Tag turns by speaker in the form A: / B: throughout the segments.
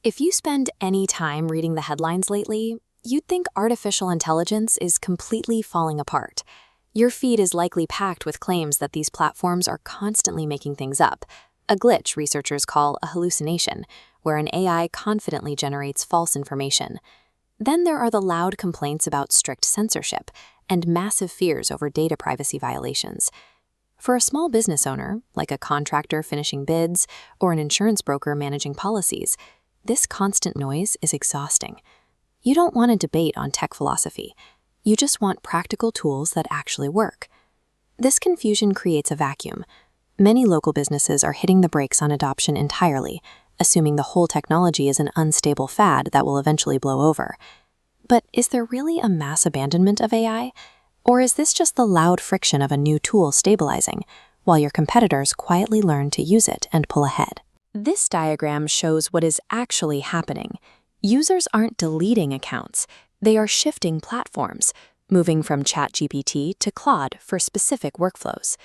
A: If you spend any time reading the headlines lately, you'd think artificial intelligence is completely falling apart. Your feed is likely packed with claims that these platforms are constantly making things up, a glitch researchers call a hallucination, where an AI confidently generates false information. Then there are the loud complaints about strict censorship and massive fears over data privacy violations. For a small business owner, like a contractor finishing bids or an insurance broker managing policies, this constant noise is exhausting. You don't want a debate on tech philosophy. You just want practical tools that actually work. This confusion creates a vacuum. Many local businesses are hitting the brakes on adoption entirely, assuming the whole technology is an unstable fad that will eventually blow over. But is there really a mass abandonment of AI? Or is this just the loud friction of a new tool stabilizing, while your competitors quietly learn to use it and pull ahead? This diagram shows what is actually happening. Users aren't deleting accounts, they are shifting platforms, moving from ChatGPT to Claude for specific workflows.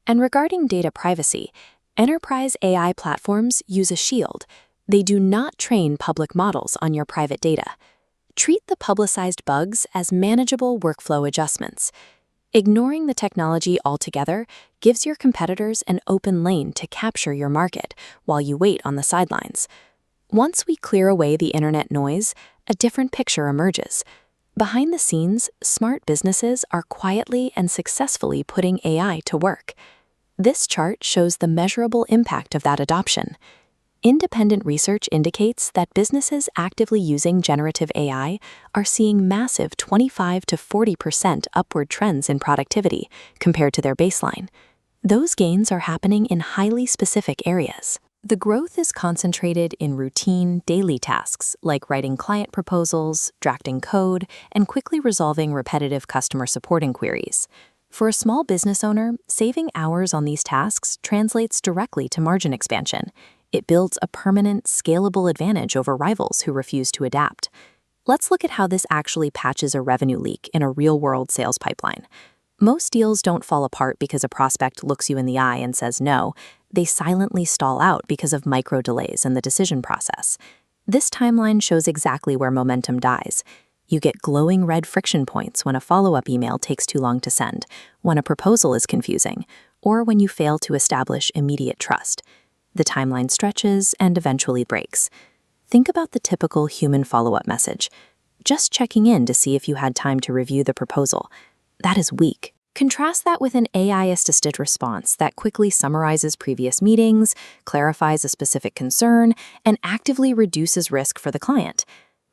A: And regarding data privacy, enterprise AI platforms use a shield. They do not train public models on your private data. Treat the publicized bugs as manageable workflow adjustments. Ignoring the technology altogether gives your competitors an open lane to capture your market while you wait on the sidelines. Once we clear away the internet noise, a different picture emerges. Behind the scenes, smart businesses are quietly and successfully putting AI to work. This chart shows the measurable impact of that adoption. Independent research indicates that businesses actively using generative AI are seeing massive 25 to 40% upward trends in productivity compared to their baseline. Those gains are happening in highly specific areas. The growth is concentrated in routine, daily tasks like writing client proposals, drafting code, and quickly resolving repetitive customer support inquiries. For a small business owner, saving hours on these tasks translates directly to margin expansion. It builds a permanent, scalable advantage over rivals who refuse to adapt. Let's look at how this actually patches a revenue leak in a real-world sales pipeline. Most deals don't fall apart because a prospect looks you in the eye and says no. They silently stall out because of micro delays in the decision process. This timeline shows exactly where momentum dies. You get glowing red friction points when a follow-up email takes too long to send, when a proposal is confusing, or when you fail to establish immediate trust. The timeline stretches and eventually breaks. Think about the typical human follow-up message. Just checking in to see if you had time to review the proposal. That is weak. Contrast that with an AI-assisted response that quickly summarizes previous meetings, clarifies a specific concern, and actively reduces risk for the client.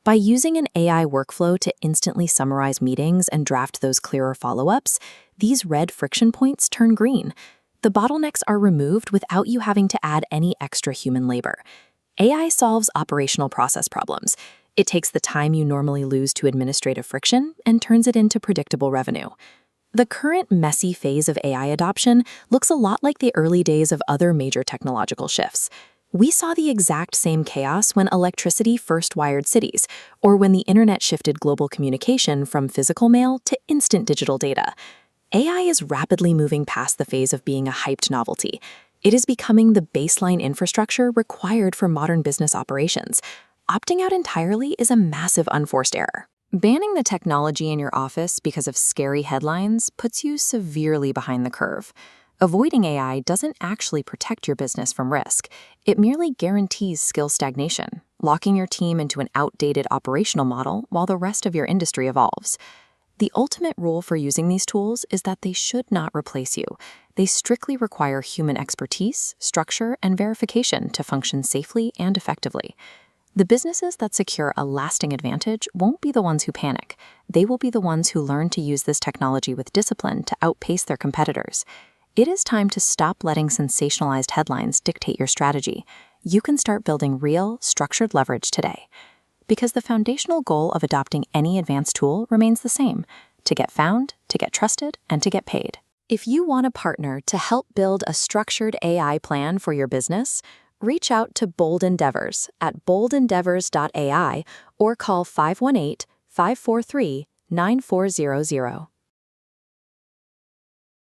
A: By using an AI workflow to instantly summarize meetings and draft those clearer follow-ups, these red friction points turn green. The bottlenecks are removed without you having to add any extra human labor. AI solves operational process problems. It takes the time you normally lose to administrative friction and turns it into predictable revenue. The current messy phase of AI adoption looks a lot like the early days of other major technological shifts. We saw the exact same chaos when electricity first wired cities, or when the internet shifted global communication from physical mail to instant digital data. AI is rapidly moving past the phase of being a hyped novelty. It is becoming the baseline infrastructure required for modern business operations. Opting out entirely is a massive unforced error. Banning the technology in your office because of scary headlines puts you severely behind the curve. Avoiding AI doesn't actually protect your business from risk. It merely guarantees skill stagnation, locking your team into an outdated operational model while the rest of your industry evolves. The ultimate rule for using these tools is that they should not replace you. They strictly require human expertise, structure, and verification to function safely and effectively. The businesses that secure a lasting advantage won't be the ones who panic. They will be the ones who learn to use this technology with discipline to outpace their competitors. It is time to stop letting sensationalized headlines dictate your strategy. You can start building real, structured leverage today. Because the foundational goal of adopting any advanced tool remains the same: to get found, to get trusted, and to get paid. If you want a partner to help build a structured AI plan for your business, reach out to Bold Endeavors at BoldEndeavors.ai or call 518-543-9400.